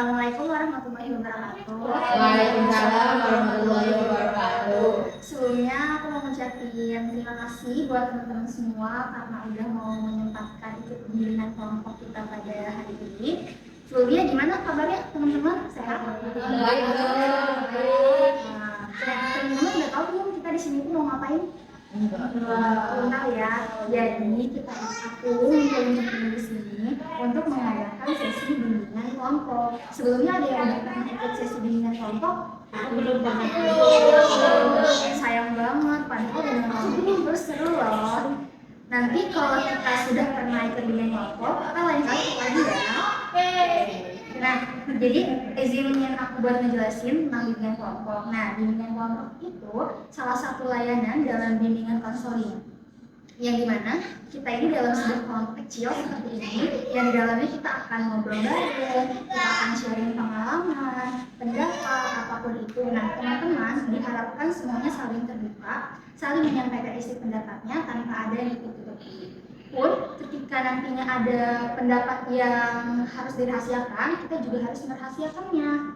Assalamualaikum warahmatullahi wabarakatuh. Waalaikumsalam warahmatullahi wabarakatuh. Sebelumnya aku mau ngucapin terima kasih buat teman-teman semua karena udah mau menyempatkan ikut bimbingan kelompok kita pada hari ini. Sebelumnya gimana kabarnya teman-teman? Sehat? Baik. Teman-teman udah tahu belum kita di sini tuh mau ngapain? Belum tahu ya. Jadi aku di sini untuk mengadakan sesi bimbingan kelompok. Sebelumnya ada yang udah pernah ikut sesi bimbingan kelompok? Aku belum pernah. Sayang banget, padahal dengan kelompok itu seru loh. Nanti kalau kita sudah pernah ikut bimbingan kelompok, kita lain kali ikut lagi ya. Nah, jadi izinin aku buat ngejelasin tentang bimbingan kelompok. Nah, bimbingan kelompok itu salah satu layanan dalam bimbingan konseling, yang dimana kita ini dalam sebuah kelompok kecil seperti ini, yang di dalamnya kita akan ngobrol bareng, kita akan sharing pengalaman, pendapat, apapun itu. Nah, teman-teman diharapkan semuanya saling terbuka, saling menyampaikan isi pendapatnya tanpa ada yang ditutup-tutupi. Pun ketika nantinya ada pendapat yang harus dirahasiakan, kita juga harus merahasiakannya.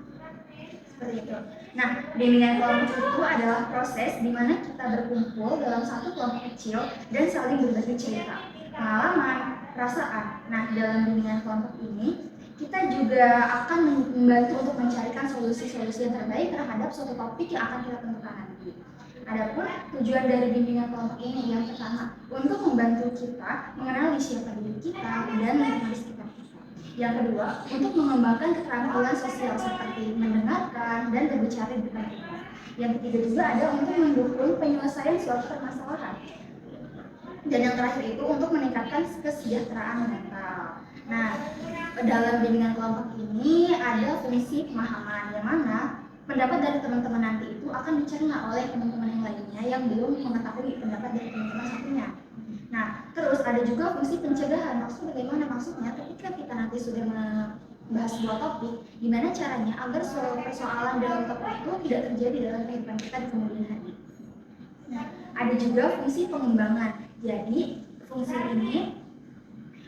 Seperti itu. Nah, bimbingan kelompok itu adalah proses di mana kita berkumpul dalam satu kelompok kecil dan saling berbagi cerita, pengalaman, perasaan. Nah, dalam bimbingan kelompok ini kita juga akan membantu untuk mencarikan solusi-solusi yang terbaik terhadap suatu topik yang akan kita tentukan nanti. Adapun tujuan dari bimbingan kelompok ini yang pertama, untuk membantu kita mengenali siapa diri kita dan lingkungan sekitar kita. Yang kedua, untuk mengembangkan keterampilan sosial seperti mendengarkan dan berbicara di depan umum. Yang ketiga juga ada untuk mendukung penyelesaian suatu permasalahan. Dan yang terakhir itu untuk meningkatkan kesejahteraan mental. Nah, dalam bimbingan kelompok ini ada fungsi pemahaman, yang mana pendapat dari teman-teman nanti itu akan dicerna oleh teman-teman yang lainnya yang belum mengetahui pendapat dari teman-teman satunya. Nah, terus ada juga fungsi pencegahan. Maksudnya bagaimana? Maksudnya ketika kita nanti sudah membahas sebuah topik, gimana caranya agar persoalan dalam topik itu tidak terjadi dalam kehidupan kita di kemudian hari. Nah, ada juga fungsi pengembangan. Jadi, fungsi ini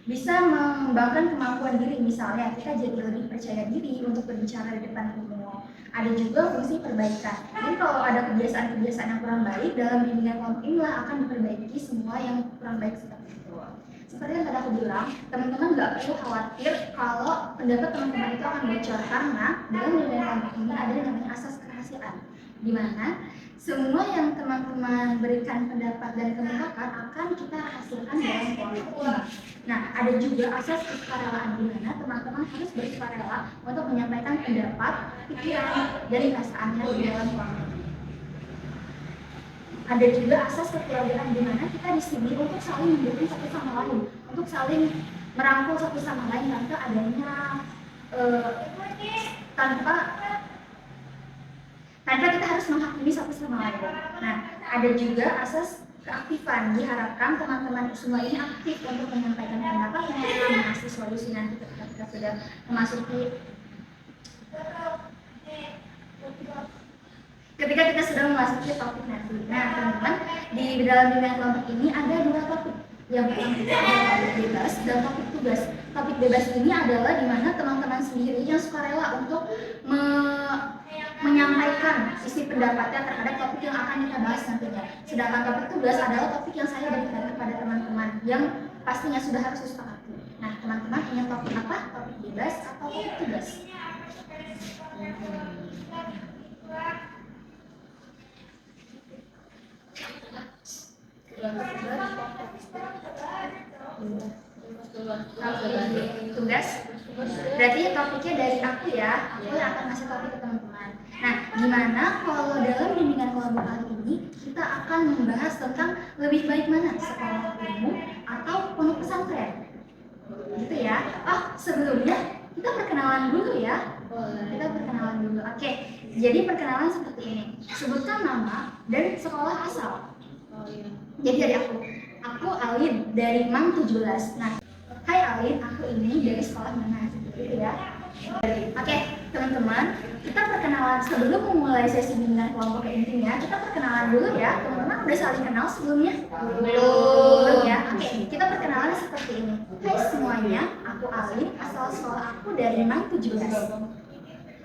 bisa mengembangkan kemampuan diri, misalnya kita jadi lebih percaya diri untuk berbicara di depan umum. Ada juga fungsi perbaikan. Jadi kalau ada kebiasaan-kebiasaan yang kurang baik, dalam bimbingan kelompok inilah akan diperbaiki semua yang kurang baik seperti itu. Seperti yang tadi aku bilang, teman-teman nggak perlu khawatir kalau pendapat teman-teman itu akan bocor, karena dalam bimbingan kelompok ini ada yang namanya asas kerahasiaan, di mana semua yang teman-teman berikan pendapat dan kemukakan akan kita hasilkan dalam kelompok ini. Nah, ada juga asas kesukarelaan, di mana teman-teman harus bersukarela untuk menyampaikan pendapat, pikiran, dan perasaannya di dalam kelompok ini. Ada juga asas kekeluargaan, di mana kita di sini untuk saling mendukung satu sama lain, untuk saling merangkul satu sama lain tanpa adanya tanpa kita harus menghakimi satu sama lain. Nah, ada juga asas keaktifan. Diharapkan teman-teman semua ini aktif untuk menyampaikan pendapatnya, mengasih solusi nanti ketika kita sudah memasuki topik nanti. Nah, teman-teman, di dalam bimbingan kelompok ini ada dua topik. Yang pertama itu adalah topik bebas dan topik tugas. Topik bebas ini adalah di mana teman-teman sendiri yang sukarela untuk menyampaikan isi pendapatnya terhadap topik yang akan kita bahas nantinya. Sedangkan topik tugas adalah topik yang saya berikan kepada teman-teman yang pastinya sudah harus disepakati. Nah, teman-teman ingin topik apa? Topik bebas atau topik tugas? Tugas berarti topiknya dari aku ya, aku yang akan ngasih topik ke teman-teman. Nah, gimana kalau dalam bimbingan kelompok kali ini kita akan membahas tentang lebih baik mana, sekolah umum atau pondok pesantren, gitu ya. Oh, sebelumnya kita perkenalan dulu ya. Kita perkenalan dulu. Oke, jadi perkenalan seperti ini. Sebutkan nama dan sekolah asal. Jadi dari aku Alin dari MAN 17. Nah, hai Alin, aku ini dari sekolah mana, gitu ya. Oke, teman-teman, kita perkenalan sebelum memulai sesi bimbingan kelompok intinya. Kita perkenalan dulu ya. Teman-teman udah saling kenal sebelumnya? Belum ya. Oke, kita perkenalan seperti ini. Hai semuanya, aku Alin, asal sekolah aku dari MAN 17.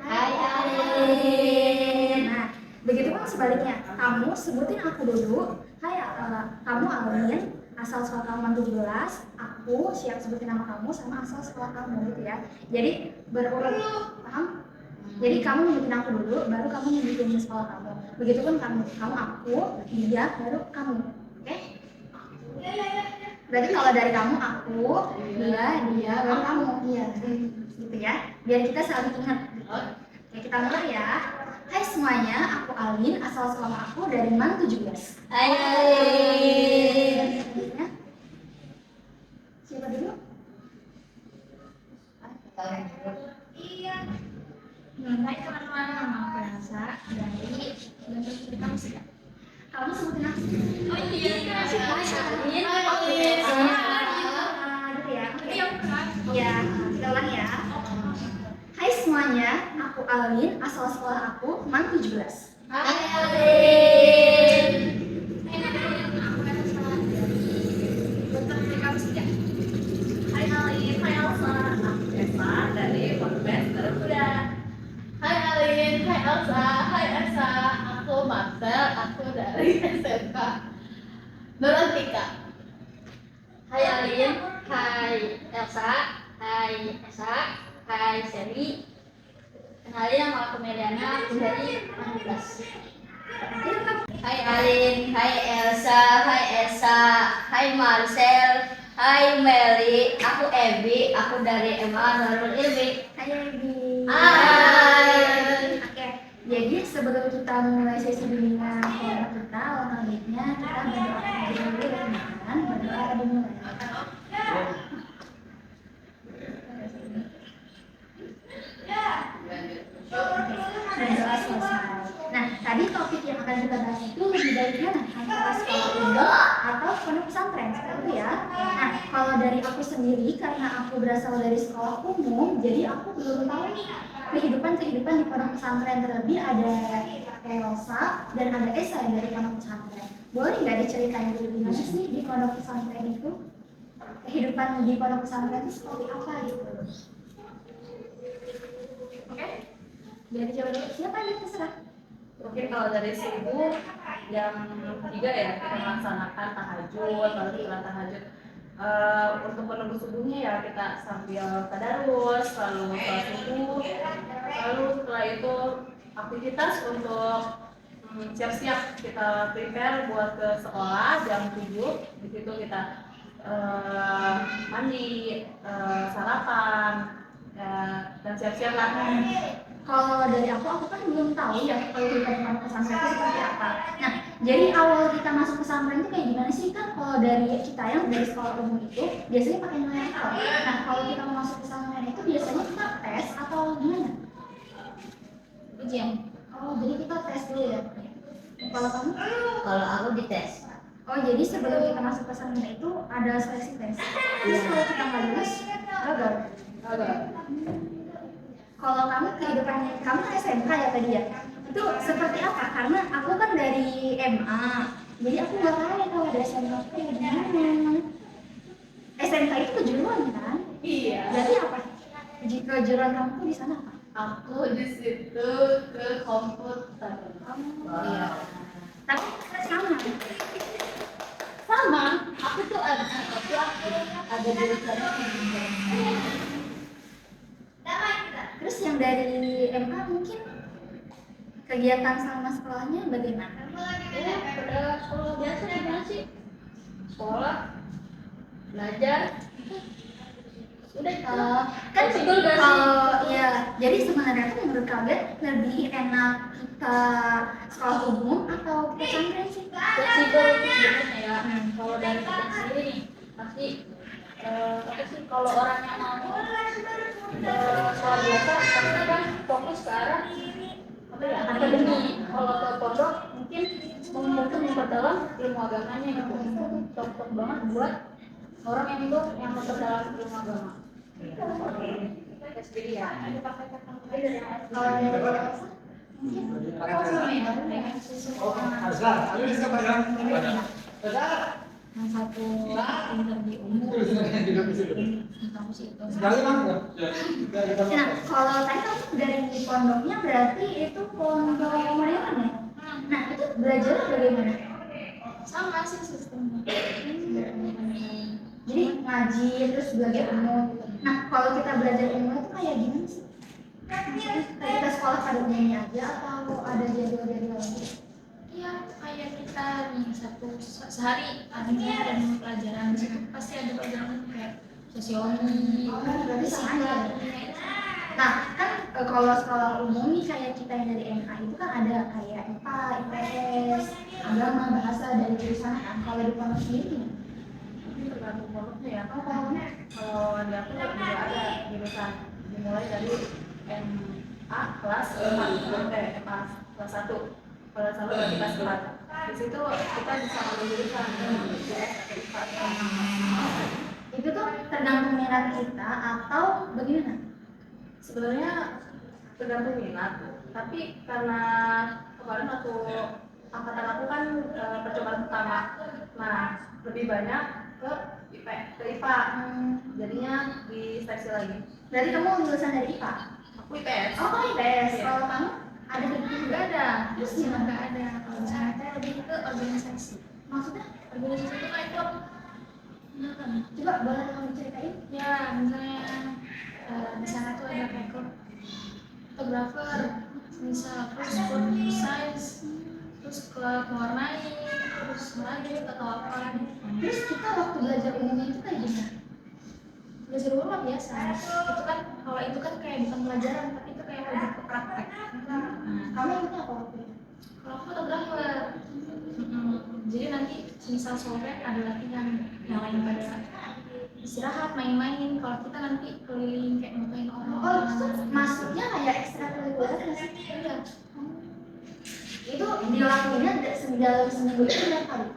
Hai Alin. Nah, begitu kan sebaliknya. Kamu sebutin aku dulu. Hai, kamu Alin, asal sekolah kamu 17. Aku siap sebutin nama kamu sama asal sekolah kamu gitu ya. Jadi berurut, paham? Jadi kamu nyebutin aku dulu, baru kamu nyebutin sekolah kamu. Begitupun kamu aku, dia, baru kamu. Oke? Berarti kalau dari kamu aku, dia, baru kamu. Iya. Gitu ya. Biar kita saling ingat. Oke, kita mulai ya. Hai semuanya, aku Alin, asal sekolah aku dari MAN 17. Hai Alin. Selanjutnya, siapa dulu? Hai teman-teman, nama aku Elsa dari Bentuk Cerita Musik. Kamu sebutin aku. Oh iya, Hai Alin. Gitu ya. Iya, kita ulang ya. Hai semuanya, aku Alin, asal sekolah aku MAN 17. Hai Alin. Hai Alin, hai Elsa, aku Eva dari Podcast Garuda. Hai Alin, hai Elsa, hai Esa, aku Marcel, aku dari SMK Nurantika. Hai Alin. Hai Elsa. Hai Esa. Hai Seri. Kenalin nama aku Meliana, aku dari 16. Hai Alin, hai Elsa, hai Esa, hai Marcel, hai Meli, aku Ebi, aku dari MA Nurul Ilmi. Hai Ebi. Hai. Oke, jadi sebelum kita mulai sesi bimbingan kelompok kita, alangkah baiknya kita berdoa dulu ya teman-teman. Berdoa dimulai. Berdoa selesai. Nah, tadi topik yang akan kita bahas itu lebih baik mana? Antara sekolah umum atau pondok pesantren, seperti itu ya. Nah, kalau dari aku sendiri, karena aku berasal dari sekolah umum, jadi aku belum tahu nih kehidupan di pondok pesantren. Terlebih ada Elsa dan ada Esa yang dari pondok pesantren. Boleh nggak diceritain dulu gimana sih di pondok pesantren itu? Kehidupan di pondok pesantren itu seperti apa gitu? Oke? Dari coba dulu, siapa yang terserah? Mungkin kalau dari subuh jam 3 ya kita melaksanakan tahajud, lalu setelah tahajud untuk menunggu subuhnya ya kita sambil tadarus, lalu sholat subuh, lalu setelah itu aktivitas untuk siap-siap kita prepare buat ke sekolah jam 7. Di situ kita mandi, sarapan, dan siap-siap lah. Kalau dari aku kan belum tahu ya kalau kita di pondok pesantren itu seperti apa. Nah, jadi awal kita masuk pesantren itu kayak gimana sih kan? Kalau dari kita yang dari sekolah umum itu biasanya pakai nilai rapor. Nah, kalau kita mau masuk pesantren itu biasanya kita tes atau gimana? Ujian. Oh, jadi kita tes dulu ya. Kalau kamu? Kalau aku dites. Oh, jadi sebelum kita masuk pesantren itu ada seleksi tes. Terus kalau kita nggak lulus, gagal. Kalau kamu kehidupannya, kamu kan SMK ya tadi ya? Itu seperti apa? Karena aku kan dari MA, jadi aku nggak tahu kalau ada SMK itu kayak gimana. SMK itu kejuruan kan? Iya. Berarti apa? Kejuruan kamu tuh di sana apa? Aku di situ ke komputer. Oh, Iya. tapi sama. Sama, aku tuh ada jurusan. Terus yang dari MA mungkin kegiatan sama sekolahnya bagaimana? Ya, pada sekolah biasa gimana sih? Sekolah, belajar, udah Kan betul gak sih? kalau ya, jadi sebenarnya tuh menurut kalian lebih enak kita sekolah umum atau kita pesantren sih? Fleksibel sebenarnya ya. Kalau dari kita sendiri nih, pasti apa sih kalau orang yang mau sekolah biasa, pasti kan fokus ke arah apa ya akademi. Kalau ke pondok mungkin memperdalam ilmu agamanya gitu. Cocok banget buat orang yang itu yang memperdalam ilmu agama. Tes sendiri ya. Kalau dari Elsa, mungkin Azhar, ada di siapa ya? Azhar. yang satu pinter di umum di kampus itu. Nah, kalau tadi kamu dari pondoknya berarti itu pondok modern ya? Nah, itu belajar bagaimana? Sama sih sistemnya. Jadi ngaji terus belajar ilmu gitu. Nah, kalau kita belajar ilmu itu kayak gimana sih? Maksudnya kayak kita sekolah pada umumnya aja atau ada jadwal-jadwal gitu? Iya, kayak kita nih sehari ada 5 pelajaran, di situ pasti ada pelajaran kayak sosiologi, Berarti sama aja. fisika. Nah, kan kalau sekolah umum nih kayak kita yang dari MA itu kan ada kayak IPA, IPS, agama, bahasa dari jurusan kan. Kalau di pondok sendiri gimana? Ini tergantung pondoknya ya. Oh, pondoknya Kalau di aku juga ada jurusan dimulai dari MA kelas 4 MA kelas 1 pada sampai nanti kelas 4. Di situ kita bisa ambil jurusan itu tuh tergantung minat kita atau bagaimana? sebenarnya tergantung minat, tapi karena kemarin waktu angkatan aku kan percobaan pertama, nah lebih banyak ke IPA, jadinya di seleksi lagi. Berarti kamu lulusan dari IPA? Aku IPS. Oh, IPS. Iya. Kalau kamu ada begitu juga ada. Terus juga nggak ada. Kalau di sana saya lebih ke organisasi. Maksudnya? Organisasi itu kayak klub. Nah, kan? Coba boleh kamu ceritain? Ya, misalnya di sana tuh ada kayak klub fotografer, misal terus klub science, terus klub mewarnai, terus lagi atau apa gitu. Terus kita waktu belajar umumnya itu kayak gimana? Belajar umum biasa. Itu kan kalau itu kan kayak bukan pelajaran, tapi itu kayak lebih ke praktek. Kamu ikutnya apa waktu itu? Kalau aku fotografer, jadi nanti misal sore ada latihan, yang lain pada istirahat, main-main. Kalau kita nanti keliling kayak ngapain orang. Oh, itu masuknya kayak ekstrakurikuler nggak sih? Iya. Itu dilakuinnya dalam seminggu itu berapa kali?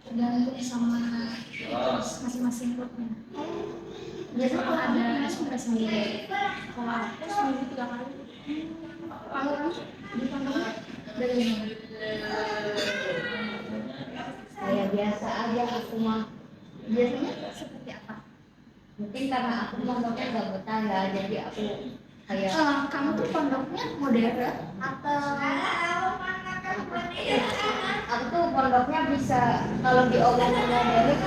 Tergantung sama masing-masing klubnya. Biasanya Kalau kalau ada sampai sendiri. Kalau aku seminggu 3 kali. kalau kamu di pondoknya bagaimana? Saya biasa aja aku mah. Biasanya seperti apa? Mungkin karena aku pondoknya gak betah ya, jadi aku kayak Kamu tuh pondoknya modern atau aku tuh pondoknya bisa kalau diomongin modern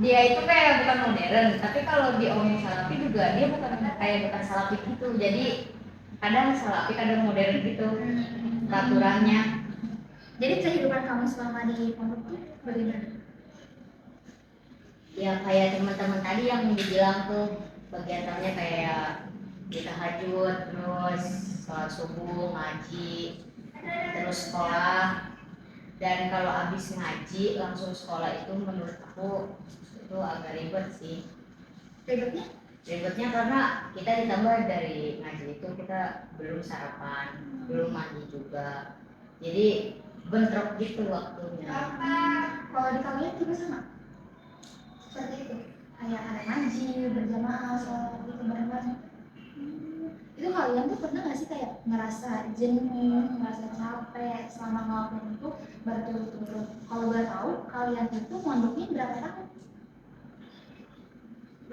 dia itu kayak bukan modern, tapi kalau diomongin salafi juga dia bukan salafi gitu. Jadi kadang salafi kadang modern gitu peraturannya. jadi kehidupan kamu selama di pondok tuh bagaimana? Ya kayak teman-teman tadi yang dibilang tuh kegiatannya kayak kita tahajud, terus sholat subuh, ngaji, terus sekolah. Dan kalau habis ngaji langsung sekolah itu menurut aku itu agak ribet sih. Ribetnya? Ribetnya karena kita ditambah dari ngaji itu kita belum sarapan, belum mandi juga. Jadi bentrok gitu waktunya. Kalau di kalian juga sama? Seperti itu? Kayak ada ngaji, berjamaah, sholat gitu bareng-bareng. Itu kalian tuh pernah gak sih kayak ngerasa jenuh, ngerasa capek selama ngelakuin itu berturut-turut? Kalau boleh tahu, kalian itu mondoknya berapa tahun?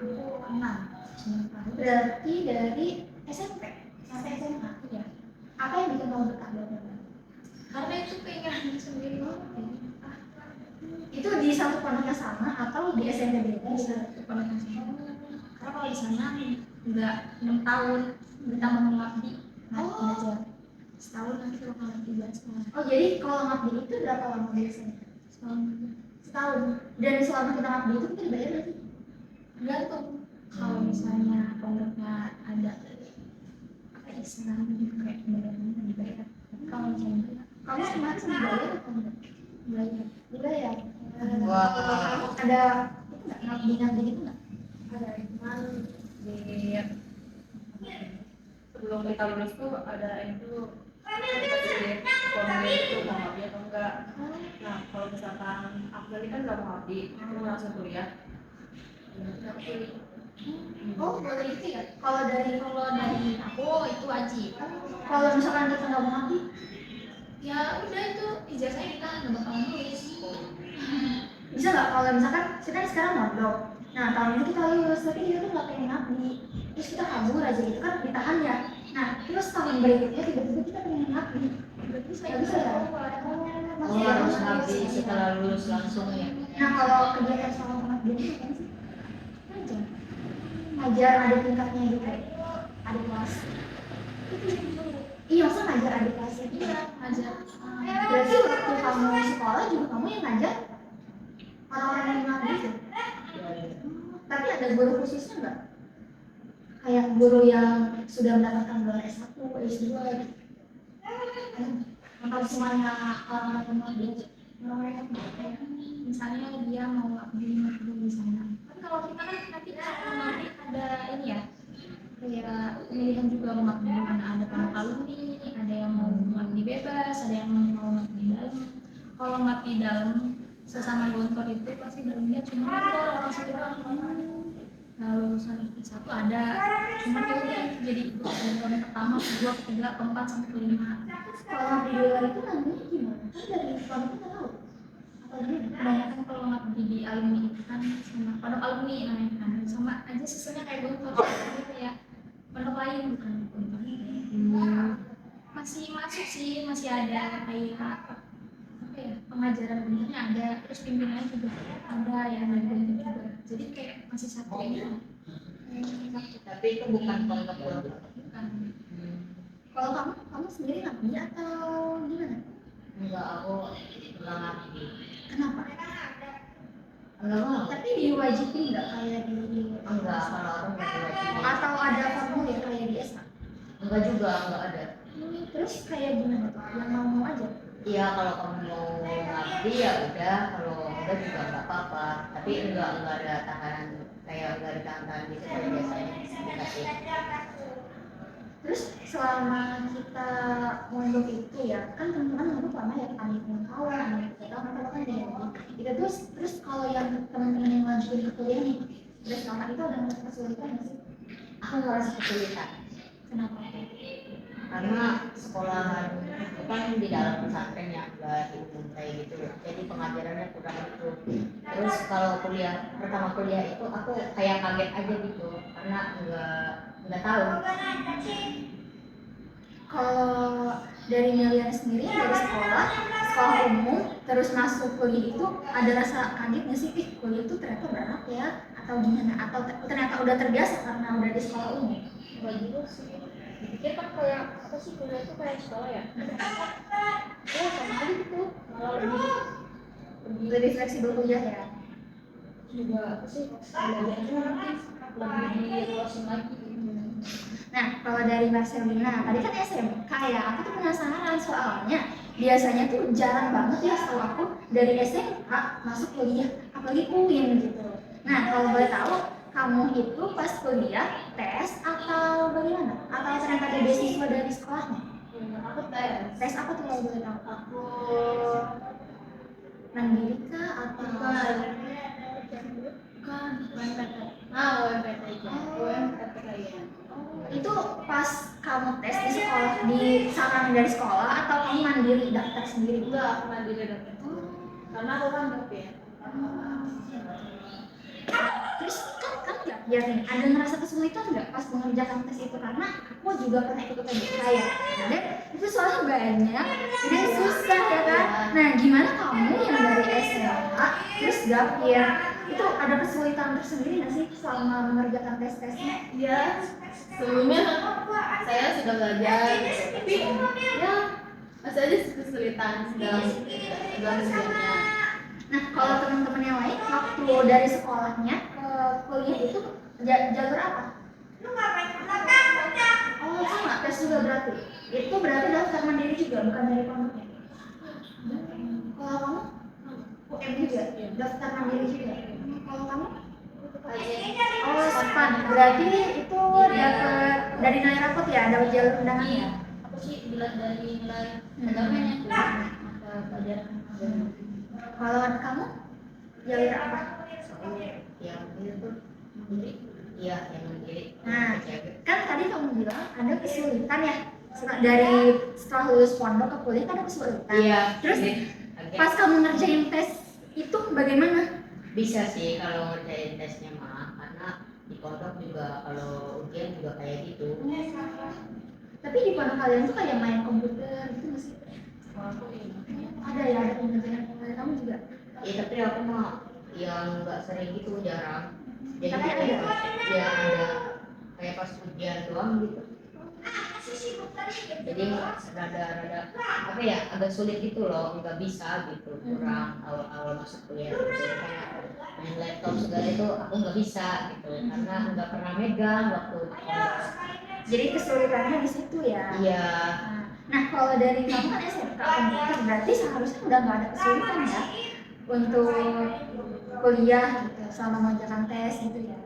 Aku 6 tahun. Berarti dari SMP sampai SMA Ya. apa yang bikin kamu betah banget? Karena itu keinginan sendiri banget ya. Itu di satu pondok yang sama atau di SMP beda? Bisa keponakan sama. Karena kalau di sana nggak 6 tahun ditambah mengabdi. Nah, Oh. belajar setahun nanti bakal tiba sekolah. Oh, jadi kalau ngabdi itu berapa lama biasanya? Setahun juga. Setahun. Dan selama kita ngabdi itu kita dibayar nggak sih? Tergantung. Kalau misalnya pondoknya ada apa istilahnya kayak benar-benar dibayar. Tapi kalau misalnya Kamu kemarin dibayar atau enggak? belajar Dibayar. Wah. Ada itu nggak ngabdi gitu nggak? Ada cuman di sebelum kita lulus tuh ada itu formulir itu mau ngabdi atau enggak. Nah kalau misalkan aku tadi kan nggak mau ngabdi, aku langsung kuliah. Aku pilih. Oh, boleh itu ya? Kalau dari aku itu wajib. kalau misalkan kita nggak mau ngabdi, Ya udah itu ijazahnya kita nggak bakalan nulis. bisa nggak kalau misalkan kita sekarang mondok, nah tahun ini kita lulus tapi kita tuh nggak pengen ngabdi, terus kita kabur aja gitu kan, ditahan ya. Nah terus tahun berikutnya tiba-tiba kita pengen ngabdi, berarti nggak bisa ya? Oh, harus ngabdi setelah lulus langsung ya. Nah kalau kegiatan soal pengabdian itu apa sih? Ngajar, ngajar ada tingkatnya gitu, ada kelas. Iya, masa ngajar adik kelas itu? Iya, ngajar. Berarti waktu kamu sekolah juga kamu yang ngajar orang-orang yang ngabdi itu? Tapi ada guru khususnya nggak? Kayak guru yang sudah mendapatkan gelar S1, S2 gitu? Atau semuanya orang-orang yang ngabdi aja? Orang-orang yang kayak misalnya dia mau ngabdi di sana. Kan kalau kita kan nanti nanti ada ini ya, kayak pemilihan juga mau ngabdi di mana, ada pondok alumni, ada yang mau ngabdi bebas, ada yang mau ngabdi dalam. Kalau ngabdi dalam sesama gontor itu pasti dalamnya cuma gontor orang satu doang. Nah lulusan satu ada, cuma ya udah jadi gontor pertama, kedua, ketiga, keempat sampai kelima. Kalau ngabdi di luar itu namanya gimana? Kan dari pondok kita tahu. Kebanyakan kalau ngabdi di alumni itu kan sama pondok alumni namanya kan, sama aja sisanya kayak gontor gitu ya. Pondok lain bukan gontor. Masih masuk sih, masih ada kayak apa ya, pengajaran benernya ada, terus pimpinannya juga ada yang dari gontor juga. Jadi kayak masih satu ini. Tapi itu bukan pondok Bukan. Kalau kamu sendiri ngabdi atau gimana? enggak, aku enggak ngabdi. Kenapa? Enggak mau. Tapi diwajibin nggak kayak di Enggak, kalau aku enggak diwajibin. atau ada formulir kayak di SMA? Enggak juga, enggak ada. Terus kayak gimana tuh? Yang mau aja? Iya, kalau kamu mau ngabdi ya udah, kalau enggak juga enggak apa-apa. Tapi enggak ada tahanan, kayak enggak ada tahanan gitu biasanya dikasih. Terus selama kita mondok itu ya, kan teman-teman mondok lama ya, ada yang kawan, ada yang kita tahu, kalau kan jadi itu terus kalau yang teman-teman yang lanjutin ke kuliah nih, udah selama itu ada ngerasa kesulitan nggak sih? Aku ngerasa kesulitan Kenapa? karena sekolahan itu kan di dalam pesantren ya, enggak diumum kayak gitu. Jadi pengajarannya kurang gitu. Terus kalau pertama kuliah itu aku kayak kaget aja gitu karena enggak tahu. Kalau dari Meliana sendiri dari sekolah umum terus masuk kuliah itu ada rasa kaget nggak sih? Kuliah itu ternyata berat ya, atau gimana? Atau ternyata udah terbiasa karena udah di sekolah umum? Enggak juga sih. Dipikir kan kayak apa sih, kuliah itu kayak sekolah ya? Ya sama aja gitu. Malah Lebih fleksibel kuliah ya. juga apa sih, belajarnya nanti lebih diluasin lagi. Nah, kalau dari Marcelina, tadi kan SMK ya, aku tuh penasaran soalnya biasanya tuh jarang banget ya setahu aku dari SMK masuk kuliah, apalagi UIN gitu. Nah, kalau boleh tahu, kamu itu pas kuliah tes atau bagaimana? Atau ternyata ada beasiswa dari sekolahnya? Aku tes. Tes apa tuh kalau boleh tahu? Aku Mandiri kah atau? bukan UMPT. UMPT aja. UMPT ya. Itu pas kamu tes di sekolah, disaranin dari sekolah atau kamu mandiri daftar sendiri? Enggak, aku mandiri daftar. Karena aku kan gap ya. Terus kan nggak ya nih, ada ngerasa kesulitan nggak pas mengerjakan tes itu? Karena aku juga pernah ikut UTBK ya, dan itu soalnya banyak dan susah ya kan. Nah gimana kamu yang dari SMA terus gap ya, itu ada kesulitan tersendiri nggak sih selama mengerjakan tes-tesnya? Iya, sebelumnya saya sudah belajar, tapi ya masih aja kesulitan dalam ujiannya. Nah kalau teman-teman yang lain waktu dari sekolahnya ke kuliah itu jalur apa? Oh sama, tes juga berarti. Itu berarti daftar mandiri juga, bukan dari pondoknya. Kalau kamu UM juga, daftar mandiri juga. Kalau kamu? Oh SPAN, berarti itu dapat dari nilai rapot ya, dapat jalur undangannya. Apa sih dilihat dari nilai undangannya tuh mata pelajaran. Kalau kamu jalur apa? Yang itu mandiri. Iya, yang mandiri. Nah, kan tadi kamu bilang ada kesulitan ya dari setelah lulus pondok ke kuliah kan ada kesulitan. Iya. Terus Agak. pas kamu ngerjain tes itu bagaimana? Bisa sih kalau ngerjain tesnya mah, karena di pondok juga kalau ujian juga kayak gitu. Tapi di pondok kalian tuh kayak main komputer gitu nggak sih? Aku ini. Ada ya, ada pembelajaran komputer kamu juga? Ya tapi aku mah yang nggak sering gitu, jarang. Jadi Tapi kayak ada? ya ada kayak pas ujian doang gitu. Jadi rada apa ya, agak sulit gitu loh, nggak bisa gitu, kurang awal-awal masuk kuliah gitu. Kayak main laptop segala itu aku nggak bisa gitu, karena nggak pernah megang waktu pondok. Jadi kesulitannya di situ ya? Iya. Nah kalau dari kamu kan SMK komputer, berarti seharusnya udah nggak ada kesulitan ya untuk kuliah gitu selama mengerjakan tes gitu ya?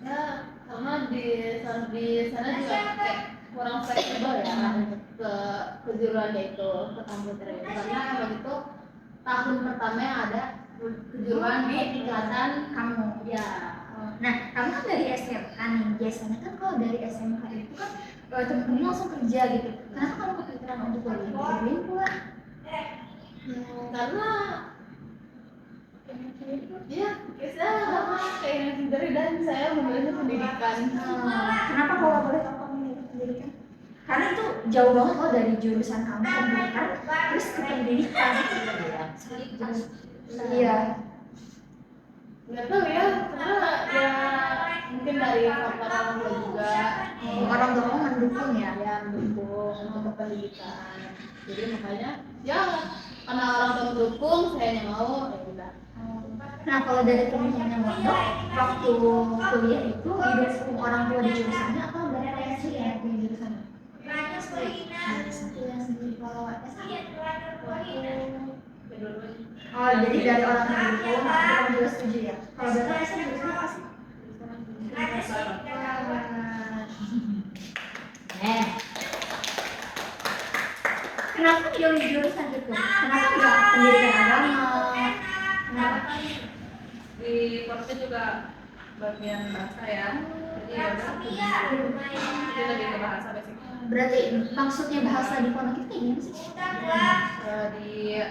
Ya, karena di sana juga kayak kurang fleksibel ya untuk kejuruannya itu ke komputer itu, karena waktu itu tahun pertama yang ada kejuruan di tingkatan Kamu? ya. Nah kamu kan dari SMK nih, biasanya kan kalau dari SMK itu kan temen-temen langsung kerja gitu. Kenapa kamu kepikiran untuk kuliah? Kuliah pula? Karena ya saya sama kayak sendiri dan saya memilih pendidikan. Kenapa kalau boleh tahu kamu milih pendidikan? Karena itu jauh banget loh dari jurusan kamu komputer terus ke pendidikan. Iya. Nggak tahu ya, karena ya mungkin dari faktor orang tua juga. Orang tua kamu mendukung ya? Ya mendukung untuk pendidikan. Jadi makanya ya karena orang tua mendukung, saya yang mau ya udah. Nah kalau dari teman-teman mondok waktu kuliah itu didukung orang tua di jurusannya atau dari kalian sendiri yang di jurusannya? Yang sendiri kalau oh jadi dari orang tua didukung, orang juga setuju ya? Kalau dari kalian jurusannya apa sih? Kenapa pilih jurusan itu? Kenapa nggak pendidikan agama? Kenapa? Di Portugal juga bagian bahasa ya. Jadi ya udah jadi lebih ke bahasa basic. Berarti maksudnya bahasa di pondok itu gimana sih? Di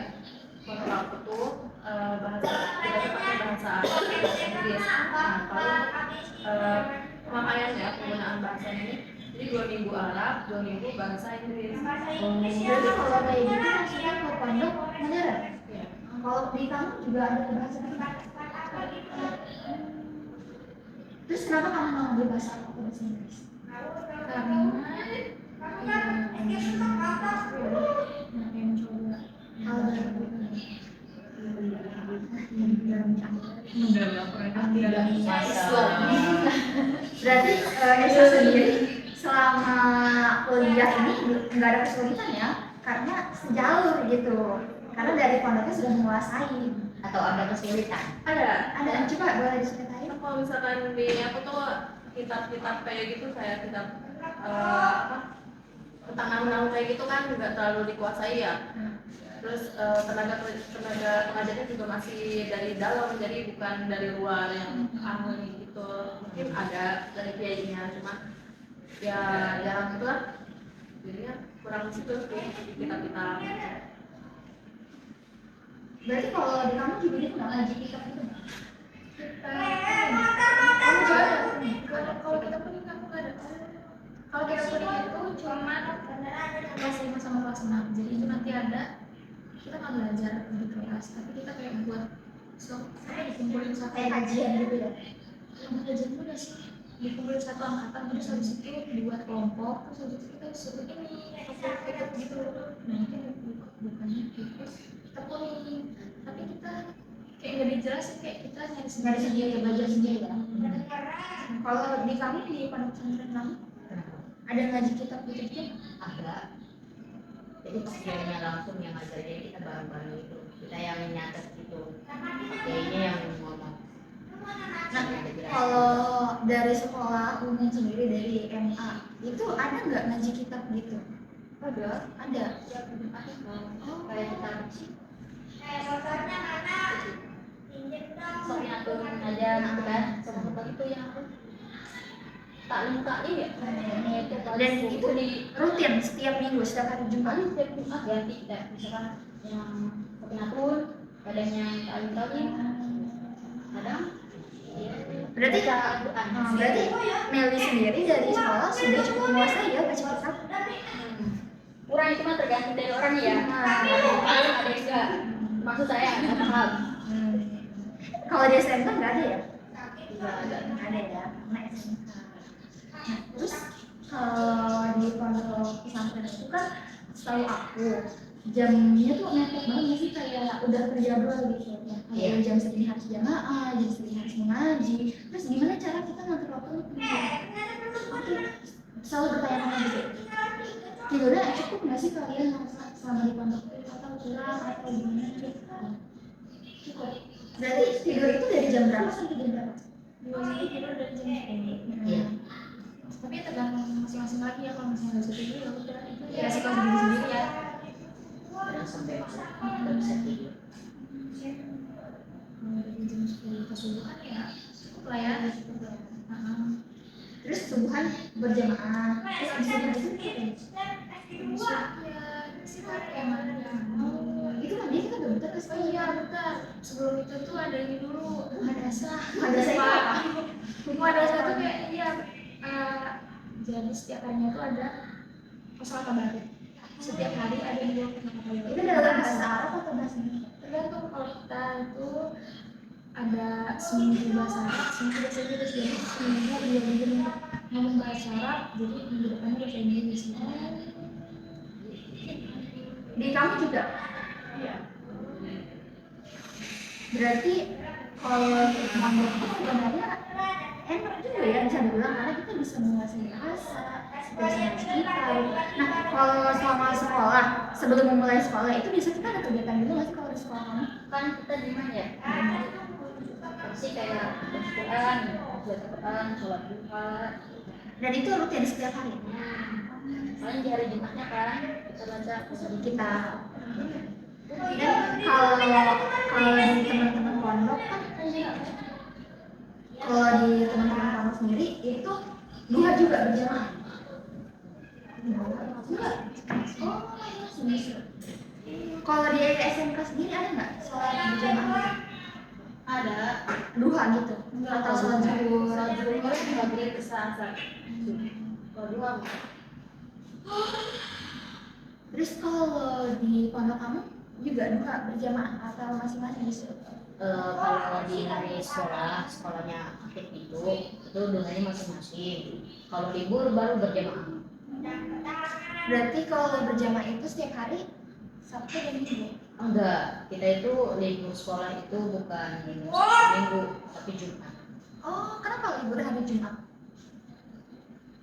pondok aku tuh bahasa kita tuh pakai bahasa Arab dan bahasa Inggris. Nah kalau pemakaiannya penggunaan bahasa ini, jadi 2 minggu Arab, 2 minggu bahasa Inggris. Jadi kalau kayak gitu maksudnya ke pondok beneran? Ya. Kalau di kamu juga ada bahasa kita. Terus kenapa kamu mau ambil bahasa Arab atau bahasa Inggris? Karena pengen coba Berarti Esa sendiri selama kuliah ini nggak ada kesulitan ya? Karena sejalur gitu. Karena dari pondoknya sudah menguasai. Atau ada kesulitan? Ada. Coba boleh diceritain? Kalau misalkan di aku tuh kitab-kitab kayak gitu, kayak kitab apa tentang nahu-nahu kayak gitu kan nggak terlalu dikuasai ya. Terus tenaga pengajarnya juga masih dari dalam, jadi bukan dari luar yang ahli gitu. Mungkin ada dari kiainya, cuma ya jarang gitu lah. Jadinya kurang situ sih kitab-kitab. Berarti kalau di kamu juga itu nggak ngaji kitab itu? kamu nggak ada. Kalau kita kuning kamu nggak ada. Kalau kita kuning itu cuma kelas 5 sama kelas 6. Jadi itu nanti ada, kita nggak belajar di kelas, tapi kita kayak buat dikumpulin satu Kayak kajian gitu ya? bukan kajian juga sih, dikumpulin satu angkatan, terus habis itu dibuat kelompok, terus habis itu kita suruh ini foto gitu. Nah itu bukannya terus kita kuning, tapi kita kayak nggak dijelasin, kayak kita nyari sendiri belajar sendiri ya. Kalau di kami di pondok pesantren kamu ada ngaji kitab gitu? Ada. Jadi pas kiainya langsung yang ngajarnya kita bareng-bareng itu, kita yang nyatet gitu, kiainya yang ngomong. Nah, kalau dari sekolah umum sendiri dari MA itu ada nggak ngaji kitab gitu? Ada. Ada. Oh, kayak kita sih. Soalnya aku aja gitu kan, sama itu yang aku taklim ya. Dan itu rutin setiap minggu, setiap hari Jumat. Setiap Jumat ganti, misalkan yang koordinator kadang yang alim-alim, kadang Berarti berarti Meli sendiri dari sekolah sudah cukup menguasai ya baca kitab. kurang itu mah tergantung dari orang ya. Ada yang paham, ada yang enggak. Maksud saya nggak paham. Kalau di SMK nggak ada ya? Nggak ada. Nggak ada ya. Nah, SMK. Nah, terus kalau di pondok pesantren itu kan setahu aku jamnya tuh mepet banget nggak sih, kayak udah terjadwal gitu ya. Kayak jam segini harus jamaah, jam segini harus mengaji. Terus gimana cara kita ngatur waktu untuk itu? Selalu bertanya-tanya gitu. Tidurnya cukup nggak sih kalian selama di pondok itu, atau kurang atau gimana? Cukup. Berarti tidur itu dari jam berapa sampai jam berapa? Biasanya tidur dari jam 10. Iya. Tapi tergantung masing-masing lagi ya, kalau misalnya nggak bisa tidur ya udah itu ya resiko sendiri-sendiri ya. Kadang sampai malam nggak bisa tidur. Dari jam 10 ke subuhan ya cukup lah ya. Terus subuhan berjamaah. Terus abis itu Ya sekitar kayak mana ya. itu mandi kita udah bentar terus Oh iya bentar, sebelum itu tuh ada ini dulu madrasah. Madrasah itu apa? Madrasah tuh kayak iya, jadi setiap harinya tuh ada sholat tabarut. Setiap hari ada 2 sholat tabarut. Itu dalam bahasa Arab atau bahasa Indonesia? Tergantung, kalau kita itu ada seminggu bahasa Arab, seminggu bahasa Inggris, jadi seminggu ada 2 minggu untuk ngomong bahasa Arab, jadi minggu depannya bahasa Inggris. Di kamu juga? Iya. Berarti kalau pondok itu sebenarnya enak juga ya bisa dibilang, karena kita bisa menguasai bahasa, situasi sekitar. Nah, kalau selama sekolah, sebelum memulai sekolah itu biasa kita ada kegiatan dulu nggak sih kalau di sekolah kamu? Kan kita di mana ya? Pasti kayak Al-Quran, baca Quran, sholat duha. Dan itu rutin setiap hari. Paling di hari Jumatnya kan kita baca Kita dan kalau di teman-teman pondok kan, kalau di teman-teman pondok sendiri itu duha juga berjamaah. Enggak. Oh, bisa. Kalau di SMK sendiri ada nggak sholat berjamaah? ada. Duha gitu? Atau sholat zuhur? Sholat zuhur nggak boleh bisa asar. Kalau duha Terus kalau di pondok kamu juga duha berjamaah atau masing-masing gitu? Kalau di hari sekolahnya aktif itu duhanya masing-masing. Kalau libur baru berjamaah. Berarti kalau berjamaah itu setiap hari Sabtu dan Minggu? Enggak, kita itu libur sekolah itu bukan Minggu tapi Jumat. Oh, kenapa libur hari Jumat?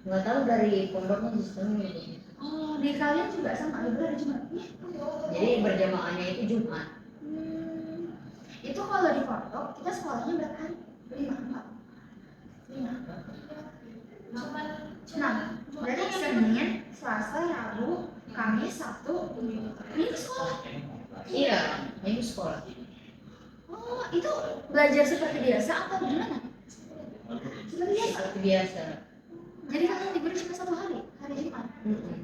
Nggak tahu dari pondoknya sistemnya begitu. Oh, di kalian juga sama libur hari Jumat? Iya. Jadi berjamaahnya itu Jumat. Itu kalau di pondok kita sekolahnya berapa hari? 5. Nah, berarti Senin, Selasa, Rabu, Kamis, Sabtu, Minggu sekolah. Iya, Minggu sekolah. Oh, itu belajar seperti biasa atau gimana? Seperti biasa. Seperti biasa. Jadi kalian libur cuma 1 hari, hari Jumat. Mm-mm.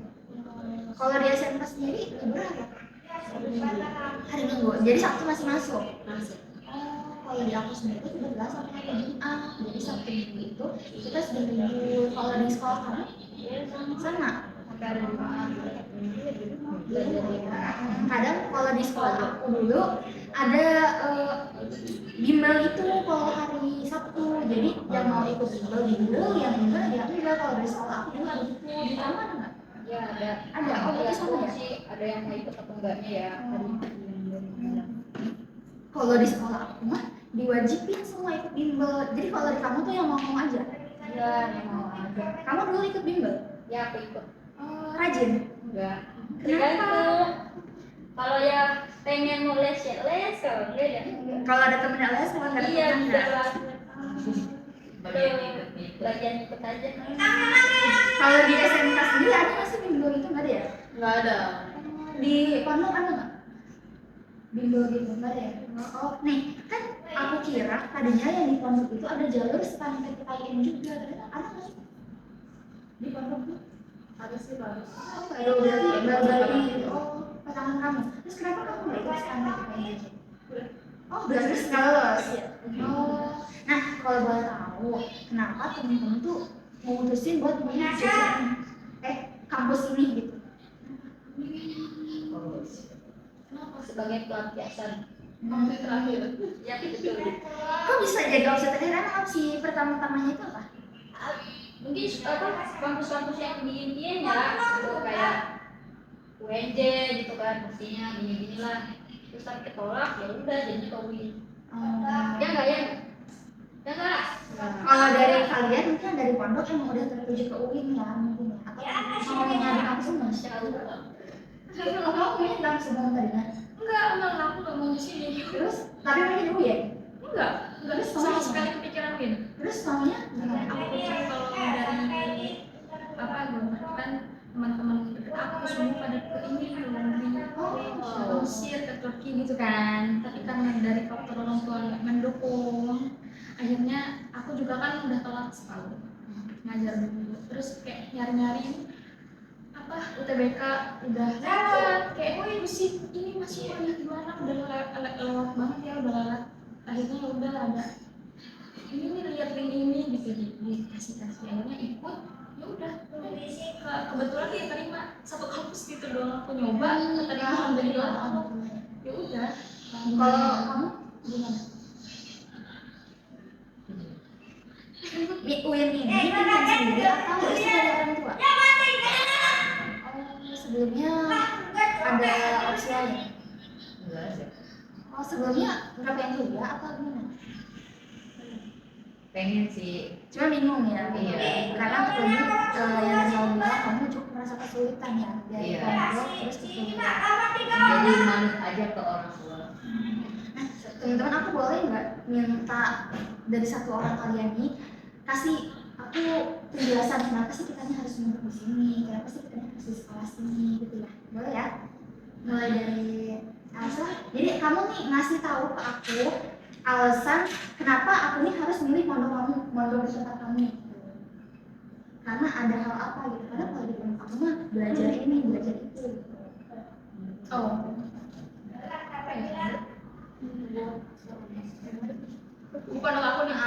Kalau di SMK sendiri libur apa? Hari Minggu. Jadi Sabtu masih masuk. Masuk. Oh, kalau di aku sendiri 13 sampai hari Jumat. Jadi Sabtu Minggu itu kita sudah libur. Kalau di sekolah kamu sama. sampai ada Jumat. Kadang kalau di sekolah aku dulu ada bimbel itu kalau hari Sabtu. Jadi yang mau ikut bimbel, yang enggak dia enggak. Kalau di sekolah aku dulu ada gitu. Di kamu ada nggak? Ya ada. Ada. Oh, berarti sama ya? sih ada yang mau ikut atau enggaknya ya. Kalau di sekolah aku mah diwajibin semua ikut bimbel. Jadi kalau di kamu tuh yang mau aja. Ya yang mau ada. Kamu dulu ikut bimbel? Ya aku ikut. Rajin. Enggak. Kenapa? Tergantung. Kalau yang pengen mau les ya les, kalau enggak ya enggak. Kalau ada temen yang les, kalau nggak ada Iya temen bisa nggak? lah. Bagian ikut-ikut. Bagian ikut aja. Kalau di SMK sendiri ada nggak sih bimbel itu? Nggak ada ya? Enggak ada. Di pondok ada nggak? Bimbel gitu nggak ada ya? Oh, nih kan aku kira tadinya yang di pondok itu ada jalur STAN PTKIN juga, ternyata ada nggak sih? Di pondok tuh? Ada sih bagus. Oh, ya berarti baru-baru ini. Oh, pasangan kamu. Terus kenapa kamu nggak ikut STAN PTKIN? belas nggak lolos. Oh, nah kalau boleh tahu, kenapa temen-temen tuh memutusin buat milih jurusan kampus ini gitu? Kenapa? Sebagai pelampiasan Hmm. opsi terakhir. Ya betul. Kok bisa jadi opsi terakhir? Karena opsi pertama-tamanya itu apa? Mungkin kampus-kampus yang di ya itu kayak UNJ gitu kan, pastinya gini-gini lah. Terus tapi ketolak, ya udah jadi ke UIN. Ya enggak ya? Ya enggak? Kalau dari kalian mungkin dari pondok emang udah tertuju ke UIN ya mungkin ya. Atau mau nyari kampus mas? Kalau kamu punya langsung tadi kan? Enggak, aku enggak mau di sini. Terus tapi mungkin UIN. Enggak Terus sama sekali kepikiran UIN. Terus maunya gimana? Aku pikir kalau dari apa kan teman-teman deket aku semua pada ke ini ke luar negeri, ke Mesir, ke Turki gitu kan. Tapi karena dari faktor orang tua nggak mendukung, akhirnya aku juga kan udah telat setahun ngajar dulu. Terus kayak nyari-nyari apa UTBK udah lewat, kayak ini masih kuliah di mana, udah lewat banget ya, udah lewat. Akhirnya ya udah ada ini nih, lihat link ini gitu, dikasih akhirnya ikut. Ya udah kebetulan dia terima satu kampus gitu doang, aku nyoba keterima alhamdulillah. Ya udah. Kalau kamu gimana? UIN ini pilihan sendiri atau itu dari orang tua? Oh, sebelumnya ada opsi lain? Enggak ada. Oh, sebelumnya nggak pengen kuliah atau gimana? Pengen sih. Cuma bingung ya. Iya. Karena terlebih yang saya bilang kamu cukup merasa kesulitan ya dari Iya. pondok terus ke kuliah. Jadi manut aja ke orang tua. Nah, teman-teman aku boleh nggak minta dari satu orang kalian nih kasih aku penjelasan kenapa sih kita harus duduk di sini, kenapa sih kita harus di sekolah sini gitu ya, boleh ya? Mulai dari Elsa. Jadi kamu nih ngasih tahu ke aku alasan kenapa aku nih harus milih mondok di tempat kamu gitu. Karena ada hal apa gitu, karena kalau di tempat kamu mah belajar ini, belajar itu gitu. Oh. Bukan aku nih.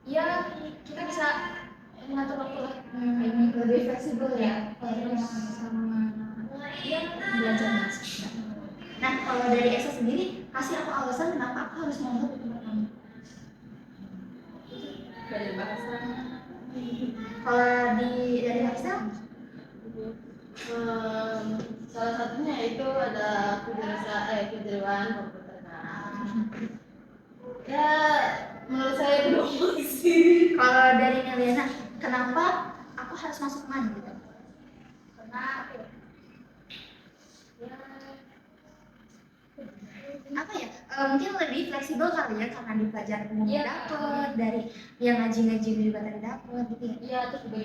Ya kita bisa mengatur waktu lah. Lebih fleksibel ya. Terus sama ya belajar bahasa. Nah, kalau dari Esa sendiri, kasih aku alasan kenapa aku harus mondok di tempat kamu. Belajar bahasa. Kalau dari Esa, Salah satunya itu ada kejuruan komputer kan. Ya menurut saya itu doang sih. kalau dari Neliana, kenapa aku harus masuk MAN gitu? Karena Apa ya? Mungkin lebih fleksibel kali ya karena di pelajaran umum Iya. dapat, dari yang ngaji-ngaji juga tadi dapat gitu ya. iya, terus juga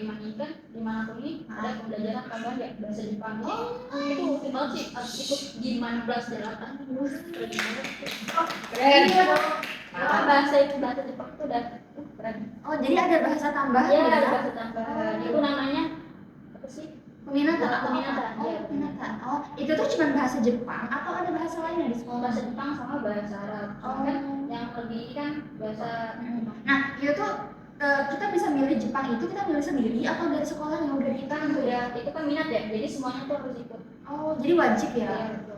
kan dimanapun ini ada pembelajaran tambahan ya bahasa Jepang. Itu ultim banget sih, harus ikut di mana pelajaran. Keren. Karena bahasa Jepang itu udah keren. Oh, jadi ada bahasa tambahan Iya, ya? ada bahasa tambahan. Itu namanya apa sih? Peminatan atau Peminatan, apa? Oh, iya. peminatan. Oh, itu tuh cuma bahasa Jepang atau ada bahasa lainnya di sekolah? Bahasa Jepang sama bahasa Arab. Oh. Kan yang lebih kan bahasa Nah, itu tuh kita bisa milih Jepang itu kita milih sendiri atau dari sekolah yang udah kan dihitung udah itu kan minat ya. Jadi semuanya tuh harus ikut. Oh, jadi wajib ya? Iya, betul.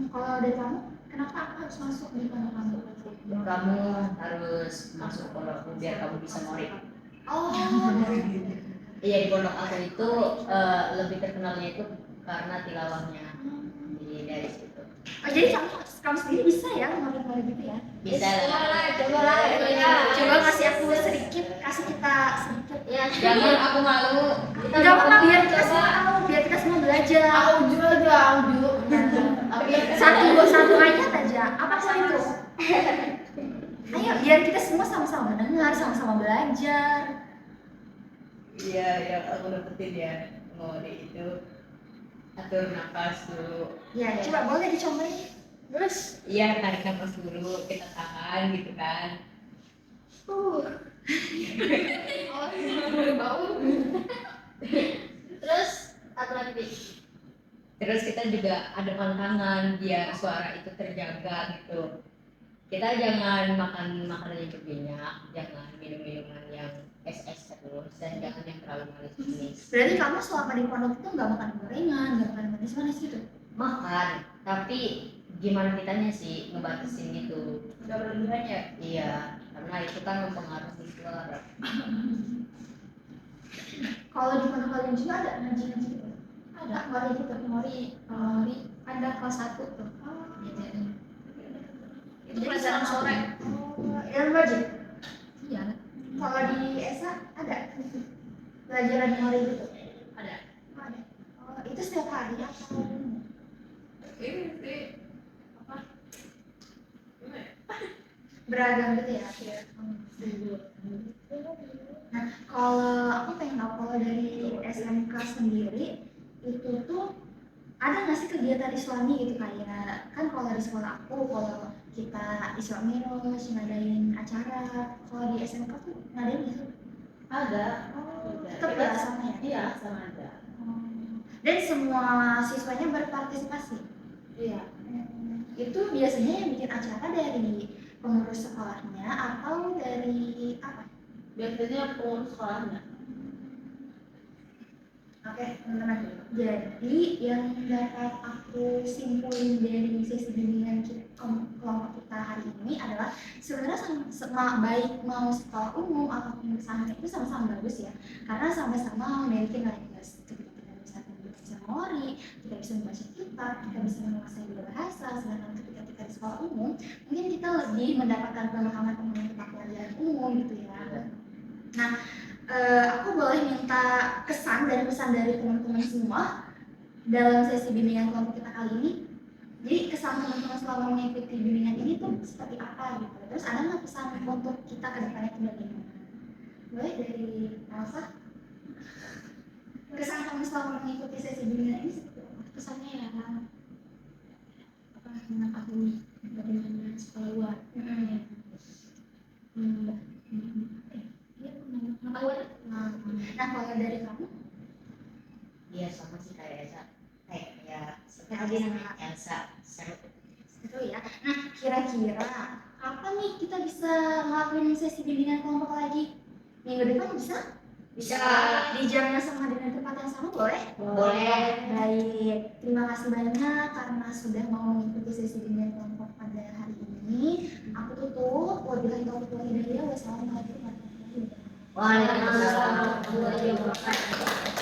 Kalau dari kamu, kenapa aku harus masuk di pondok kamu? Kamu harus masuk pondokku biar kamu bisa ngorik. Oh, Iya, di pondok aku itu lebih terkenalnya itu karena tilawahnya. Jadi dari situ. oh jadi kamu sendiri bisa ya ngobrol gitu ya? Bisa lah. Coba lah. Coba kasih aku sedikit, kasih kita sedikit. Ya, Jangan aku malu. Enggak apa-apa, biar kita semua tahu, biar kita semua belajar. Audio aja audio. Satu ayat aja, apapun itu. Ayo, biar kita semua sama-sama dengar, sama-sama belajar. Iya, yang aku dapetin ya ngorik itu atur nafas dulu. Ya, coba boleh dicobain. terus Iya, tarik nafas dulu, kita tahan gitu kan. bau. Terus apa lagi? Bi? Terus kita juga ada pantangan biar suara itu terjaga gitu. Kita jangan makan makanan yang berminyak, jangan minum minuman yang es terus, dan jangan yang terlalu manis. Berarti kamu selama di pondok itu nggak makan gorengan, nggak makan manis-manis gitu? Makan, tapi gimana kitanya sih ngebatasin gitu. Udah berlebihan ya. Iya, karena itu kan mempengaruhi suara. Kalau di pondok kalian juga ada ngaji-ngaji gitu? Ada ngori gitu, ngori ada kelas 1 tuh. Gitu. Itu Jadi pelajaran sama- sore. Yang wajib. Iya, Kalau di ESA ada pelajaran ngori gitu? ada. Oh, ada. Oh, itu setiap hari atau Ini sih apa? beragam gitu ya? Nah, kalau aku pengen tahu kalau dari SMK sendiri itu tuh ada nggak sih kegiatan Islami gitu kayak kan kalau di sekolah aku kalau kita Islami terus ngadain acara, kalau di SMK tuh ngadain nggak sih? Ada. Tetap ya sama ya? Iya, sama aja. Dan semua siswanya berpartisipasi. Iya. Itu biasanya yang bikin acara dari pengurus sekolahnya atau dari apa? Biasanya pengurus sekolahnya. Oke, teman-teman. Jadi yang dapat aku simpulin dari sesi bimbingan kelompok kita hari ini adalah sebenarnya sama baik mau sekolah umum ataupun pesantren itu sama-sama bagus ya, karena sama-sama memiliki nilai plus. Ketika kita bisa membaca memori, kita bisa membaca kitab, kita bisa menguasai dua bahasa. Sedangkan ketika kita di sekolah umum, mungkin kita lebih mendapatkan pemahaman tentang pelajaran umum gitu ya. Nah, aku boleh minta kesan dan pesan dari teman-teman semua dalam sesi bimbingan kelompok kita kali ini. Jadi kesan teman-teman selama mengikuti bimbingan ini tuh seperti apa gitu. Terus ada nggak pesan untuk kita ke depannya itu bagaimana? Boleh dari Elsa? Kesan kamu selama mengikuti sesi bimbingan ini seperti apa? Kesannya ya apa mengetahui bagaimana sekolah luar. Nah, kalau dari kamu? Iya sama sih kayak Elsa. Kayak Tadi nama Elsa seru. Seru ya. Nah, kira-kira kapan nih kita bisa ngelakuin sesi bimbingan kelompok lagi? Minggu depan bisa? Bisa. Di jam yang sama dengan tempat yang sama boleh? Boleh. Baik, terima kasih banyak karena sudah mau mengikuti sesi bimbingan kelompok pada hari ini. Aku tutup. Wabillahi taufiq wal hidayah. Wassalamualaikum warahmatullahi wabarakatuh. Waalaikumsalam warahmatullahi wabarakatuh.